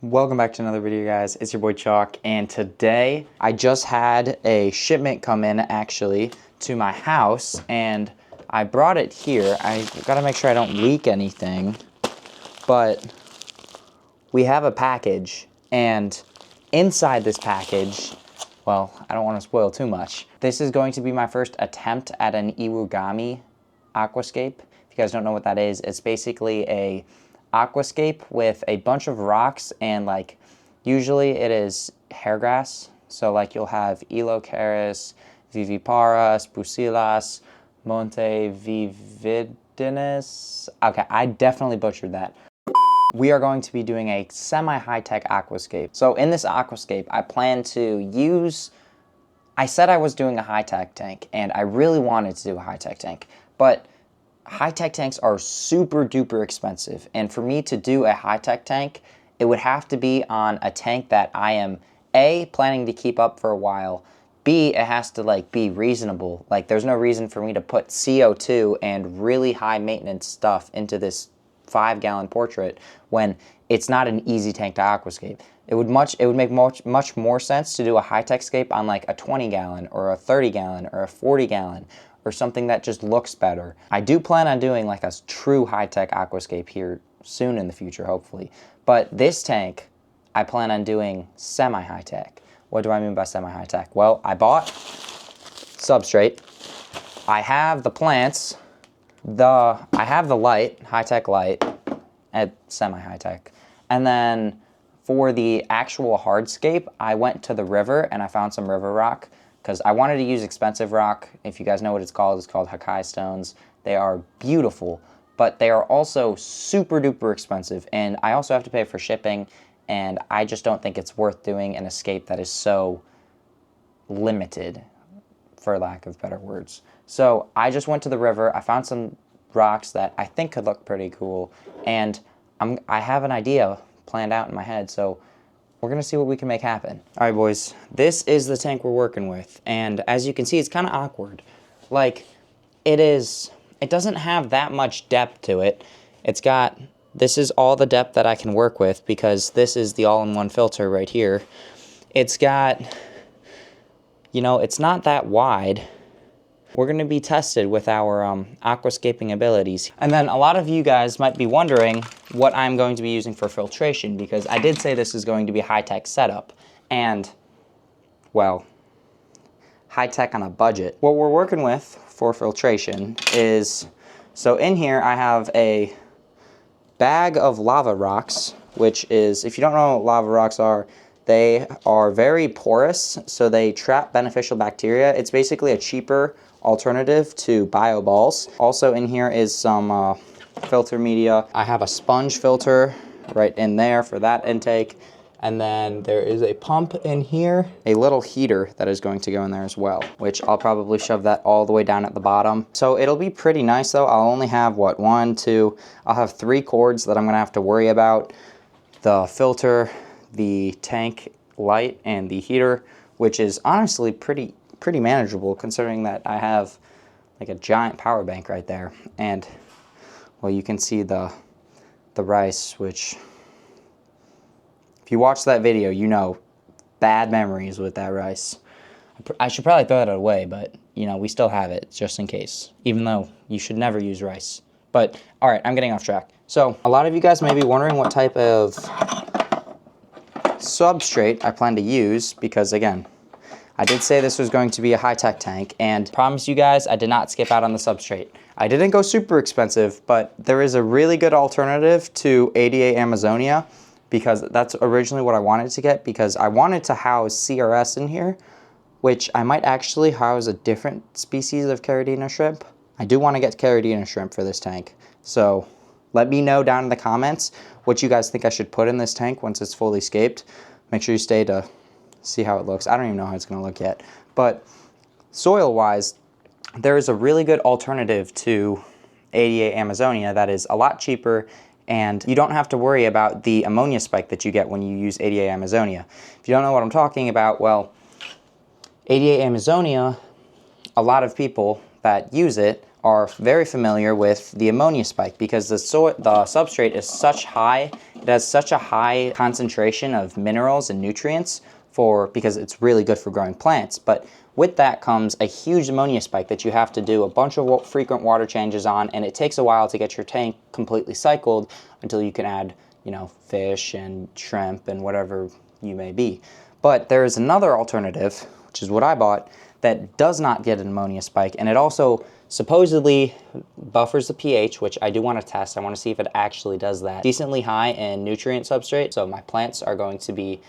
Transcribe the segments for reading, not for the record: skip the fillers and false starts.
Welcome back to another video, guys. It's your boy Chalk, and today I just had a shipment come in actually to my house, and I brought it here. I gotta make sure I don't leak anything, but we have a package, and inside this package, well, I don't want to spoil too much. This is going to be my first attempt at an Iwagami aquascape. If you guys don't know what that is, it's basically a aquascape with a bunch of rocks, and like usually it is hairgrass. So like you'll have Elocaris, Viviparas, Busilas, Montevividinis. Okay, I definitely butchered that. We are going to be doing a semi-high-tech aquascape. So in this aquascape, I plan to use, I said I was doing a high-tech tank, and I really wanted to do a high-tech tank, but high-tech tanks are super duper expensive, and for me to do a high-tech tank, it would have to be on a tank that I am A, planning to keep up for a while, B, it has to like be reasonable. Like there's no reason for me to put CO2 and really high maintenance stuff into this 5-gallon portrait when it's not an easy tank to aquascape. It would make much more sense to do a high-tech scape on like a 20-gallon or a 30-gallon or a 40-gallon or something that just looks better. I do plan on doing like a true high-tech aquascape here soon in the future, hopefully. But this tank, I plan on doing semi-high-tech. What do I mean by semi-high-tech? Well, I bought substrate. I have the plants. I have the light, high-tech light, at semi-high-tech. And then for the actual hardscape, I went to the river and I found some river rock, because I wanted to use expensive rock. If you guys know what it's called Hakai stones. They are beautiful, but they are also super duper expensive, and I also have to pay for shipping, and I just don't think it's worth doing an escape that is so limited, for lack of better words. So I just went to the river, I found some rocks that I think could look pretty cool, and I have an idea planned out in my head, so we're gonna see what we can make happen. All right, boys, this is the tank we're working with, and as you can see, it's kind of awkward. Like, it doesn't have that much depth to it. This is all the depth that I can work with, because this is the all-in-one filter right here. It's got, it's not that wide. We're gonna be tested with our aquascaping abilities. And then a lot of you guys might be wondering what I'm going to be using for filtration, because I did say this is going to be a high-tech setup. And, well, high-tech on a budget. What we're working with for filtration is, so in here I have a bag of lava rocks, which is, if you don't know what lava rocks are, they are very porous, so they trap beneficial bacteria. It's basically a cheaper alternative to bio balls. Also in here is some filter media. I have a sponge filter right in there for that intake. And then there is a pump in here, a little heater that is going to go in there as well, which I'll probably shove that all the way down at the bottom. So it'll be pretty nice though. I'll only have what, I'll have 3 cords that I'm gonna have to worry about. The filter, the tank light, and the heater, which is honestly pretty manageable, considering that I have like a giant power bank right there. And well, you can see the rice, which if you watch that video, you know, bad memories with that rice. I should probably throw that away, but we still have it just in case, even though you should never use rice. But all right, I'm getting off track. So a lot of you guys may be wondering what type of substrate I plan to use, because again, I did say this was going to be a high-tech tank, and promise you guys I did not skip out on the substrate. I didn't go super expensive, but there is a really good alternative to ADA Amazonia, because that's originally what I wanted to get, because I wanted to house CRS in here, which I might actually house a different species of Caridina shrimp. I do want to get Caridina shrimp for this tank, so let me know down in the comments what you guys think I should put in this tank once it's fully scaped. Make sure you stay to see how it looks. I don't even know how it's going to look yet. But soil-wise, there is a really good alternative to ADA Amazonia that is a lot cheaper, and you don't have to worry about the ammonia spike that you get when you use ADA Amazonia. If you don't know what I'm talking about, well, ADA Amazonia, a lot of people that use it are very familiar with the ammonia spike because the substrate is such high, it has such a high concentration of minerals and nutrients because it's really good for growing plants. But with that comes a huge ammonia spike that you have to do a bunch of frequent water changes on, and it takes a while to get your tank completely cycled until you can add, fish and shrimp and whatever you may be. But there is another alternative, which is what I bought, that does not get an ammonia spike, and it also supposedly buffers the pH, which I do want to test. I want to see if it actually does that. Decently high in nutrient substrate, so my plants are going to be,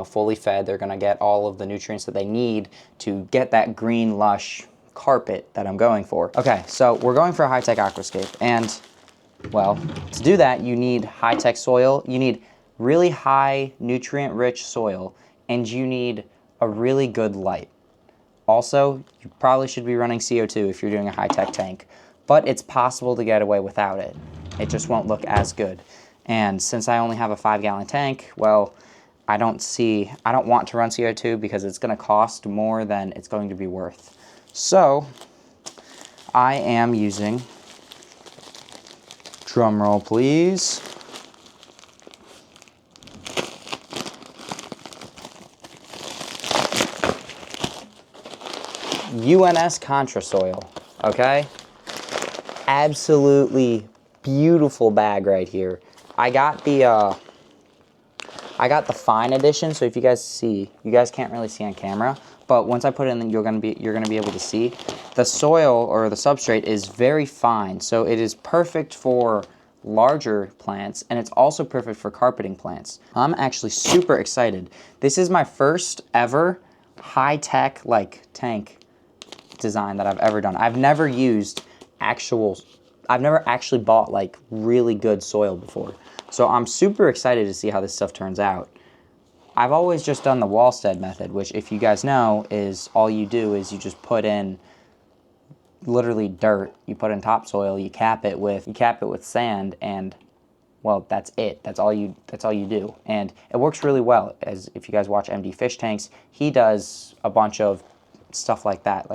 fully fed. They're going to get all of the nutrients that they need to get that green, lush carpet that I'm going for. Okay, so we're going for a high-tech aquascape, and, well, to do that, you need high-tech soil, you need really high nutrient-rich soil, and you need a really good light. Also, you probably should be running CO2 if you're doing a high-tech tank, but it's possible to get away without it. It just won't look as good. And since I only have a 5-gallon tank, well, I don't want to run CO2 because it's going to cost more than it's going to be worth. So, I am using, drum roll please, UNS Contra Soil, okay? Absolutely beautiful bag right here. I got the fine edition, so if you guys can't really see on camera, but once I put it in, you're gonna be able to see. The soil or the substrate is very fine, so it is perfect for larger plants, and it's also perfect for carpeting plants. I'm actually super excited. This is my first ever high-tech tank design that I've ever done. I've never actually bought really good soil before. So I'm super excited to see how this stuff turns out. I've always just done the Wallstead method, which if you guys know is all you do is you just put in literally dirt, you put in topsoil, you cap it with sand, and well, that's it. That's all you do. And it works really well. As if you guys watch MD Fish Tanks, he does a bunch of stuff like that,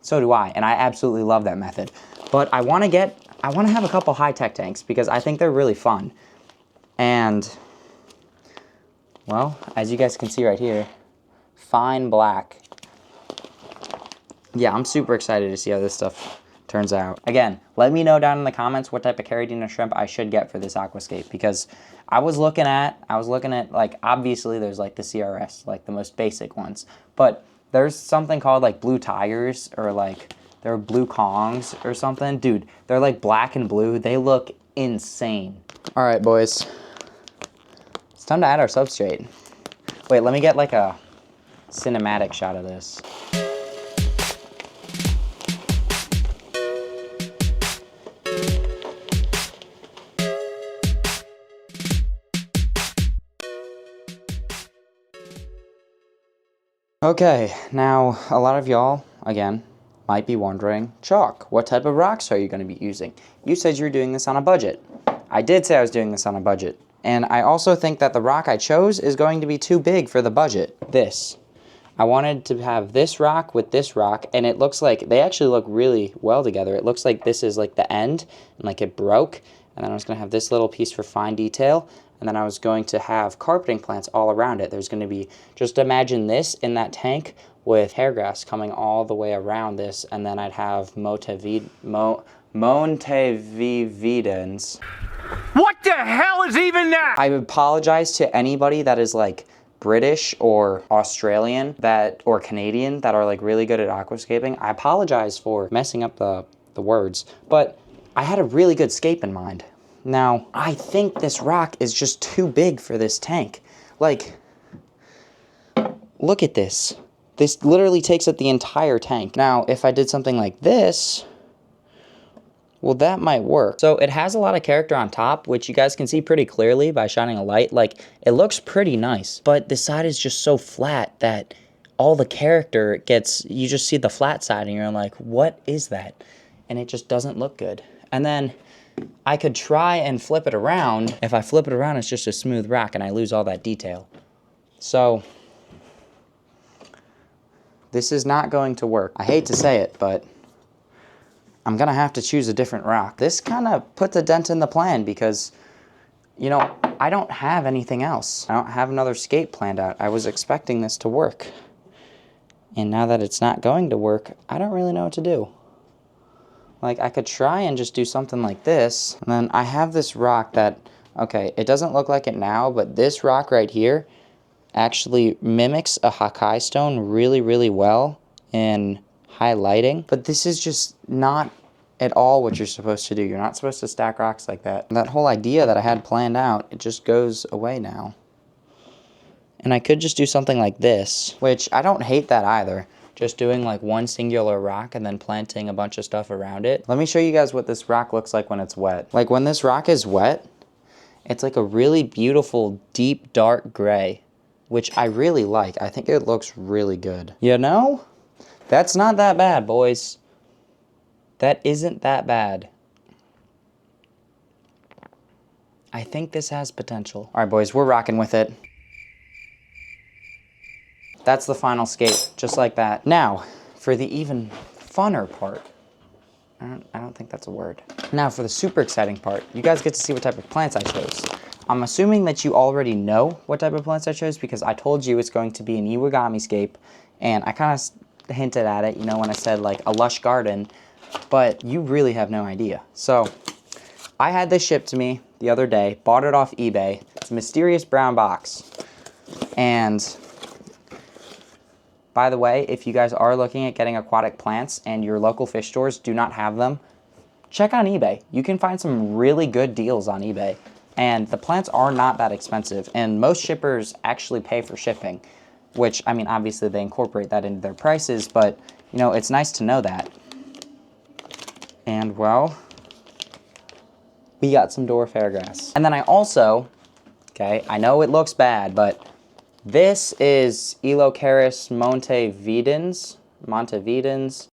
so do I, and I absolutely love that method. But I want to have a couple high-tech tanks because I think they're really fun. And, well, as you guys can see right here, fine black. Yeah, I'm super excited to see how this stuff turns out. Again, let me know down in the comments what type of Caridina shrimp I should get for this aquascape, because I was looking at obviously there's the CRS, the most basic ones, but there's something called blue tigers, or they're blue Kongs or something. Dude, they're black and blue. They look insane. All right, boys. It's time to add our substrate. Wait, let me get a cinematic shot of this. Okay, now a lot of y'all, again, might be wondering, Chalk, what type of rocks are you going to be using? You said you were doing this on a budget. I did say I was doing this on a budget. And I also think that the rock I chose is going to be too big for the budget. This. I wanted to have this rock with this rock, and it looks like they actually look really well together. It looks like this is the end, and it broke. And then I was going to have this little piece for fine detail. And then I was going to have carpeting plants all around it. There's going to be, just imagine this in that tank with hairgrass coming all the way around this, and then I'd have Montevidens. What the hell is even that? I apologize to anybody that is British or Australian or Canadian that are really good at aquascaping. I apologize for messing up the words, but I had a really good scape in mind. Now, I think this rock is just too big for this tank. Look at this. This literally takes up the entire tank. Now, if I did something like this, well, that might work. So it has a lot of character on top, which you guys can see pretty clearly by shining a light. It looks pretty nice, but the side is just so flat that all the character you just see the flat side and you're like, what is that? And it just doesn't look good. And then I could try and flip it around. If I flip it around, it's just a smooth rock and I lose all that detail. So this is not going to work. I hate to say it, but I'm gonna have to choose a different rock. This kind of puts a dent in the plan because, you know, I don't have anything else. I don't have another scape planned out. I was expecting this to work. And now that it's not going to work, I don't really know what to do. Like, I could try and just do something like this. And then I have this rock that, okay, it doesn't look like it now, but this rock right here actually mimics a Hakai stone really, really well in high lighting. But this is just not at all what you're supposed to do. You're not supposed to stack rocks like that. That whole idea that I had planned out, it just goes away now. And I could just do something like this, which I don't hate that either. Just doing like one singular rock and then planting a bunch of stuff around it. Let me show you guys what this rock looks like when it's wet. Like when this rock is wet, it's like a really beautiful, deep, dark gray, which I really like. I think it looks really good. You know? That's not that bad, boys. That isn't that bad. I think this has potential. All right, boys, we're rocking with it. That's the final scape, just like that. Now, for the even funner part. I don't think that's a word. Now, for the super exciting part, you guys get to see what type of plants I chose. I'm assuming that you already know what type of plants I chose because I told you it's going to be an Iwagami scape, and I kind of hinted at it, you know, when I said like a lush garden, but you really have no idea. So, I had this shipped to me the other day, bought it off eBay. It's a mysterious brown box, and by the way, if you guys are looking at getting aquatic plants and your local fish stores do not have them, check on eBay. You can find some really good deals on eBay. And the plants are not that expensive. And most shippers actually pay for shipping, which, I mean, obviously they incorporate that into their prices, but, you know, it's nice to know that. And, well, we got some dwarf hairgrass. And then I also, okay, I know it looks bad, but this is Elocaris montevidens.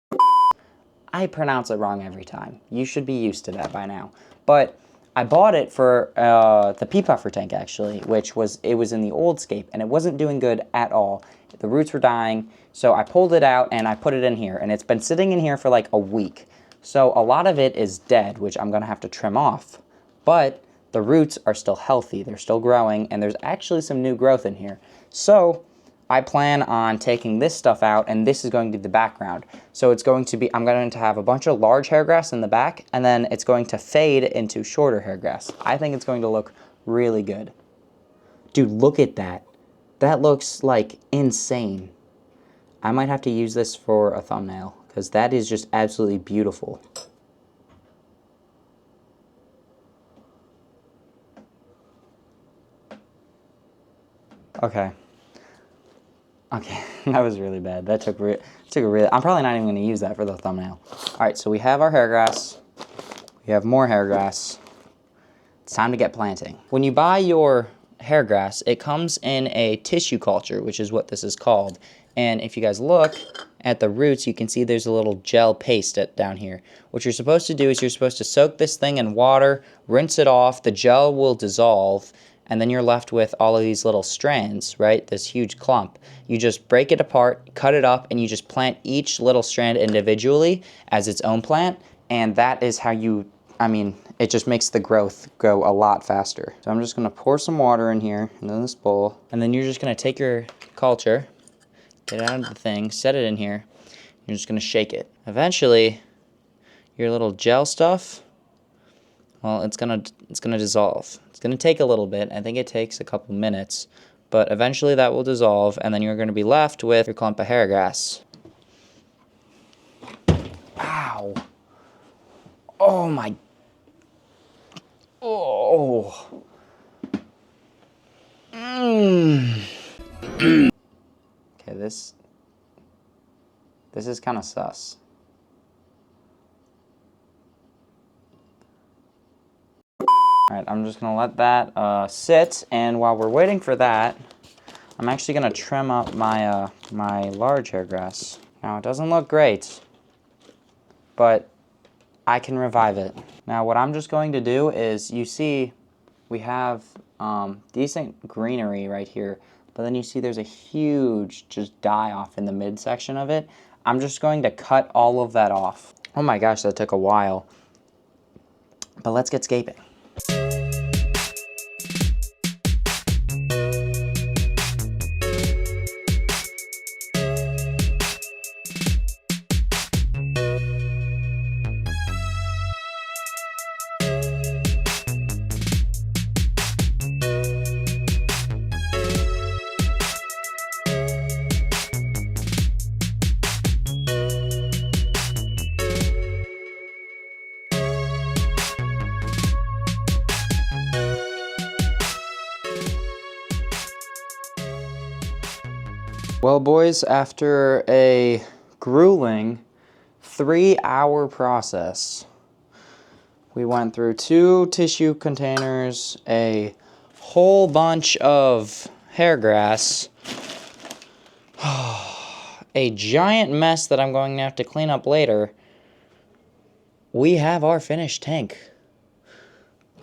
I pronounce it wrong every time. You should be used to that by now. But I bought it for the pea puffer tank, actually, which was in the old scape, and it wasn't doing good at all. The roots were dying, so I pulled it out and I put it in here, and it's been sitting in here for like a week. So a lot of it is dead, which I'm gonna have to trim off. But the roots are still healthy, they're still growing, and there's actually some new growth in here. So I plan on taking this stuff out, and this is going to be the background. So it's going to be, I'm going to have a bunch of large hair grass in the back, and then it's going to fade into shorter hair grass. I think it's going to look really good. Dude, look at that. That looks like insane. I might have to use this for a thumbnail, because that is just absolutely beautiful. Okay, that was really bad. That took a really, I'm probably not even going to use that for the thumbnail. All right, so we have our hair grass. We have more hair grass. It's time to get planting. When you buy your hair grass, it comes in a tissue culture, which is what this is called. And if you guys look at the roots, you can see there's a little gel paste down here. What you're supposed to do is you're supposed to soak this thing in water, rinse it off, the gel will dissolve, and then you're left with all of these little strands, right? This huge clump. You just break it apart, cut it up, and you just plant each little strand individually as its own plant, and that is how you, I mean, it just makes the growth go a lot faster. So I'm just gonna pour some water in here, into this bowl, and then you're just gonna take your culture, get it out of the thing, set it in here, you're just gonna shake it. Eventually, your little gel stuff, well, it's gonna dissolve. It's gonna take a little bit. I think it takes a couple minutes, but eventually that will dissolve, and then you're gonna be left with your clump of hair grass. Ow! Oh my! Oh! Okay, this is kind of sus. Alright, I'm just going to let that sit, and while we're waiting for that, I'm actually going to trim up my, my large hair grass. Now, it doesn't look great, but I can revive it. Now, what I'm just going to do is, you see, we have decent greenery right here, but then you see there's a huge just die-off in the midsection of it. I'm just going to cut all of that off. Oh my gosh, that took a while. But let's get scaping. Well, boys, after a grueling 3-hour process, we went through 2 tissue containers, a whole bunch of hair grass, a giant mess that I'm going to have to clean up later. We have our finished tank.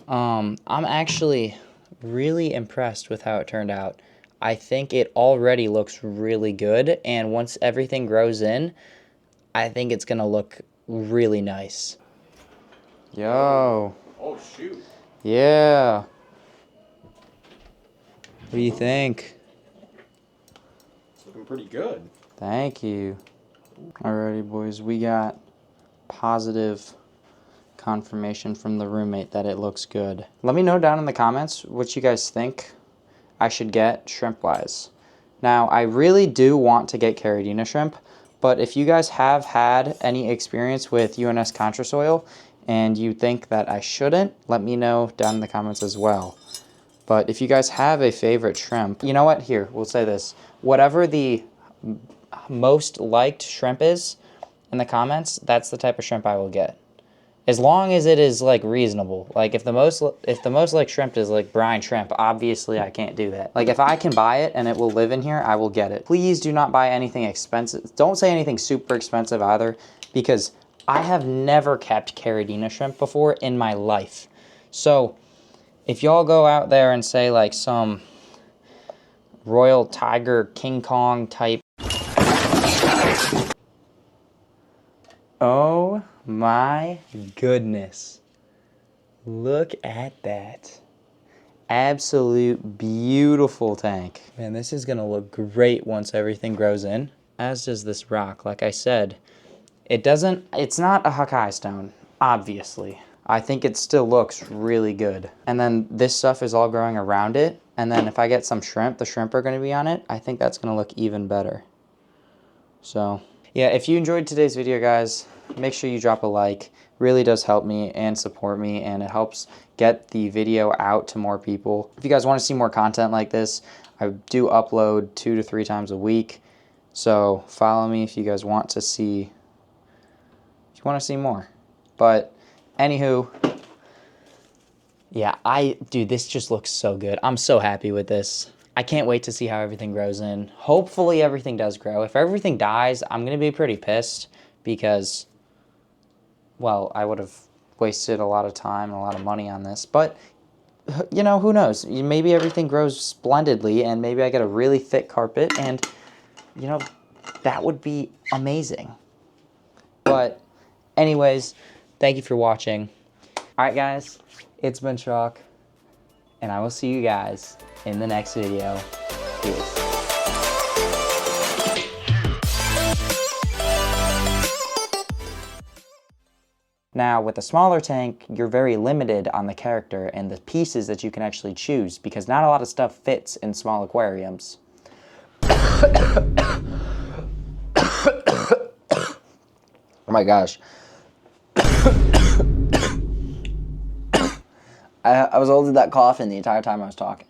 I'm actually really impressed with how it turned out. I think it already looks really good, and once everything grows in, I think it's gonna look really nice. Yo. Oh, shoot. Yeah. What do you think? It's looking pretty good. Thank you. Alrighty, boys, we got positive confirmation from the roommate that it looks good. Let me know down in the comments what you guys think I should get shrimp-wise. Now, I really do want to get Caridina shrimp, but if you guys have had any experience with UNS Contrasoil and you think that I shouldn't, let me know down in the comments as well. But if you guys have a favorite shrimp, you know what? Here, we'll say this. Whatever the most liked shrimp is in the comments, that's the type of shrimp I will get. As long as it is like reasonable. Like if the most like shrimp is like brine shrimp, obviously I can't do that. Like if I can buy it and it will live in here, I will get it. Please do not buy anything expensive. Don't say anything super expensive either, because I have never kept Caridina shrimp before in my life. So if y'all go out there and say like some Royal Tiger King Kong type, oh my goodness. Look at that. Absolute beautiful tank. Man, this is gonna look great once everything grows in. As does this rock. Like I said, it's not a Hakai stone, obviously. I think it still looks really good. And then this stuff is all growing around it. And then if I get some shrimp, the shrimp are gonna be on it. I think that's gonna look even better. So yeah, if you enjoyed today's video, guys, make sure you drop a like. Really does help me and support me, and it helps get the video out to more people. If you guys want to see more content like this, I do upload 2 to 3 times a week. So follow me if you guys want to see more. But anywho, yeah, dude, this just looks so good. I'm so happy with this. I can't wait to see how everything grows in. Hopefully everything does grow. If everything dies, I'm going to be pretty pissed because, well, I would have wasted a lot of time and a lot of money on this. But, you know, who knows? Maybe everything grows splendidly and maybe I get a really thick carpet and, you know, that would be amazing. But anyways, thank you for watching. All right, guys, it's been Chalk, and I will see you guys in the next video. Peace. Now, with a smaller tank, you're very limited on the character and the pieces that you can actually choose, because not a lot of stuff fits in small aquariums. Oh my gosh. I was holding that cough in the entire time I was talking.